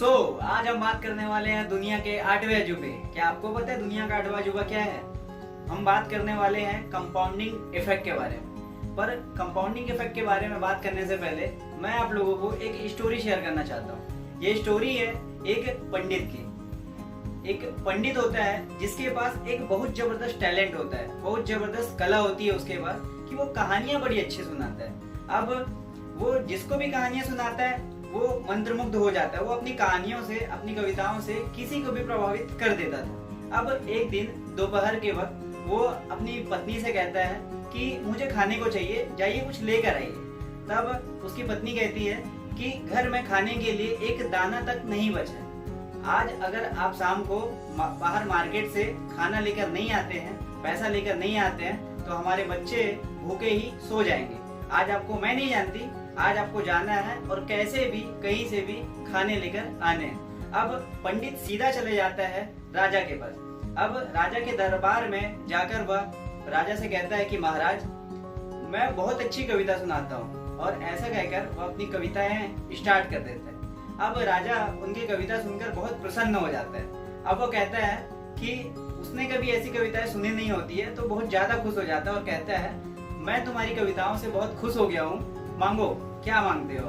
आज हम बात करने वाले हैं दुनिया के 8वें अजूबे। क्या आपको पता है दुनिया का 8वां अजूबा क्या है? हम बात करने वाले हैं कंपाउंडिंग इफेक्ट के बारे में। पर कंपाउंडिंग इफेक्ट के बारे में बात करने से पहले मैं आप लोगों को एक स्टोरी शेयर करना चाहता हूँ। ये स्टोरी है एक पंडित की। एक पंडित होता है जिसके पास एक बहुत जबरदस्त टैलेंट होता है, बहुत जबरदस्त कला होती है उसके पास कि वो कहानियां बड़ी अच्छी सुनाता है। अब वो जिसको भी कहानियां सुनाता है वो मंत्रमुग्ध हो जाता है। वो अपनी कहानियों से, अपनी कविताओं से किसी को भी प्रभावित कर देता था। अब एक दिन दोपहर के वक्त वो अपनी पत्नी से कहता है कि मुझे खाने को चाहिए, जाइए कुछ लेकर आइए। तब उसकी पत्नी कहती है कि घर में खाने के लिए एक दाना तक नहीं बचा है। आज अगर आप शाम को बाहर मार्केट से खाना लेकर नहीं आते हैं, पैसा लेकर नहीं आते हैं, तो हमारे बच्चे भूखे ही सो जाएंगे। आज आपको, मैं नहीं जानती, आज आपको जाना है और कैसे भी कहीं से भी खाने लेकर आने हैं। अब पंडित सीधा चले जाता है राजा के पास। अब राजा के दरबार में जाकर वह राजा से कहता है कि महाराज, मैं बहुत अच्छी कविता सुनाता हूँ, और ऐसा कहकर वह अपनी कविताएं स्टार्ट कर देता है। अब राजा उनकी कविता सुनकर बहुत प्रसन्न हो जाता है। अब वो कहता है कि उसने कभी ऐसी कविताएं सुनी नहीं होती है, तो बहुत ज्यादा खुश हो जाता है और कहता है, मैं तुम्हारी कविताओं से बहुत खुश हो गया हूँ, मांगो, क्या मांगते हो?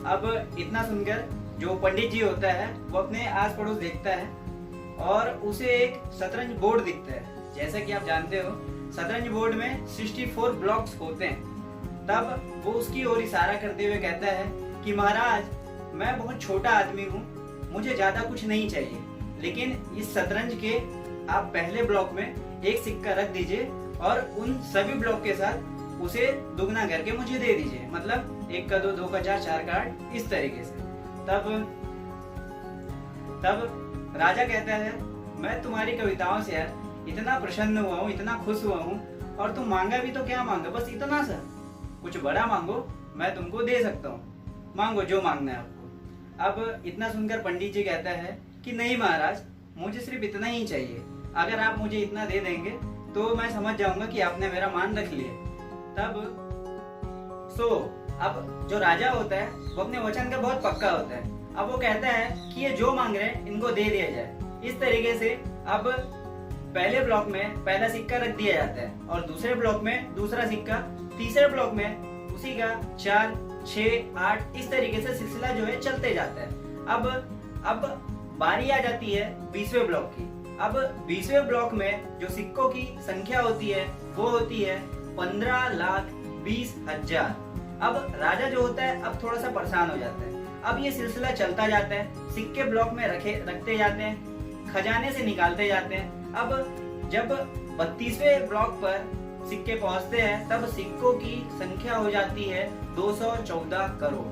अब इतना सुनकर जो पंडित जी होता है वो अपने आस पड़ोस देखता है और उसे एक शतरंज बोर्ड दिखता है। जैसा कि आप जानते हो शतरंज बोर्ड में 64 ब्लॉक्स होते हैं। तब वो उसकी ओर इशारा करते हुए कहता है कि महाराज, मैं बहुत छोटा आदमी हूँ, मुझे ज्यादा कुछ नहीं चाहिए, लेकिन इस शतरंज के आप पहले ब्लॉक में एक सिक्का रख दीजिए और उन सभी ब्लॉक के साथ उसे दुगना करके मुझे दे दीजिए। मतलब 1 का 2, 2 का 4, 4 का 8, इस तरीके से। तब राजा कहता है, मैं तुम्हारी कविताओं से यार इतना प्रसन्न हुआ हूँ, इतना खुश हुआ हूँ, और तुम मांगा भी तो क्या मांगा, बस इतना सा, कुछ बड़ा मांगो, मैं तुमको दे सकता हूँ, मांगो जो मांगना है आपको। अब इतना सुनकर पंडित जी कहता है कि नहीं महाराज, मुझे सिर्फ इतना ही चाहिए, अगर आप मुझे इतना दे देंगे तो मैं समझ जाऊंगा कि आपने मेरा मान रख लिया। तब अब जो राजा होता है वो अपने वचन का बहुत पक्का होता है। अब वो कहता है कि ये जो मांग रहे हैं इनको दे दिया जाए। इस तरीके से अब पहले ब्लॉक में पहला सिक्का रख दिया जाता है और दूसरे ब्लॉक में दूसरा सिक्का, तीसरे ब्लॉक में उसी का 4, 6, 8, इस तरीके से सिलसिला जो है चलते जाता है। अब बारी आ जाती है 20वें ब्लॉक की। अब 20वें ब्लॉक में जो सिक्कों की संख्या होती है वो होती है 15,20,000। अब राजा जो होता है अब थोड़ा सा परेशान हो जाता है। अब ये सिलसिला चलता जाता है, सिक्के ब्लॉक में रखते जाते हैं, खजाने से निकालते जाते हैं। अब जब 32वें ब्लॉक पर सिक्के पहुंचते हैं तब सिक्कों की संख्या हो जाती है 214 करोड़।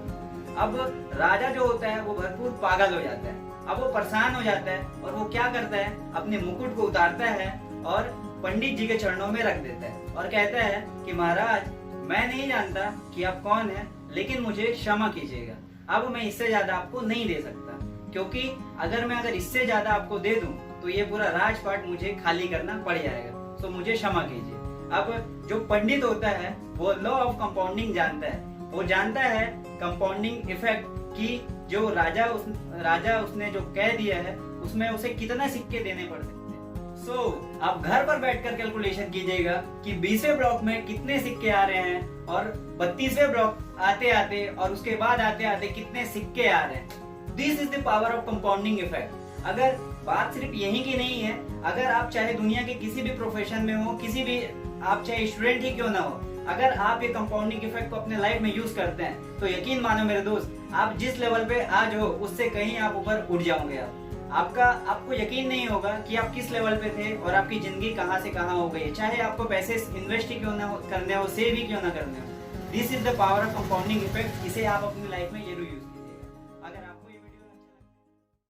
अब राजा जो होता है वो भरपूर पागल हो जाता है। अब वो परेशान हो जाता है और वो क्या करता है, अपने मुकुट को उतारता है और पंडित जी के चरणों में रख देता है और कहता है कि महाराज, मैं नहीं जानता कि आप कौन हैं, लेकिन मुझे क्षमा कीजिएगा। अब मैं इससे ज्यादा आपको नहीं दे सकता, क्योंकि अगर इससे ज्यादा आपको दे दूं तो ये पूरा राजपाट मुझे खाली करना पड़ जाएगा, तो मुझे क्षमा कीजिए। अब जो पंडित होता है वो लॉ ऑफ कंपाउंडिंग जानता है। वो जानता है कंपाउंडिंग इफेक्ट की जो राजा उसने जो कह दिया है उसमें उसे कितना सिक्के देने पड़ सकते हैं। आप घर पर बैठकर कैलकुलेशन कीजिएगा कि 20वें ब्लॉक में कितने सिक्के आ रहे हैं और 32वें ब्लॉक आते आते और उसके बाद आते आते कितने सिक्के आ रहे हैं। This is the power of compounding effect. अगर बात सिर्फ यही की नहीं है, अगर आप चाहे दुनिया के किसी भी प्रोफेशन में हो, किसी भी, आप चाहे स्टूडेंट ही क्यों ना हो, अगर आप ये कंपाउंडिंग इफेक्ट को अपने लाइफ में यूज करते हैं तो यकीन मानो मेरे दोस्त, आप जिस लेवल पे आज हो उससे कहीं आप ऊपर उठ जाओगे। आपको यकीन नहीं होगा कि आप किस लेवल पे थे और आपकी जिंदगी कहां से कहां हो गई। चाहे आपको पैसे इन्वेस्ट ही क्यों ना करने हो, सेव ही क्यों ना करने हो। This is the power of compounding effect. इसे आप अपनी लाइफ में जरूर यूज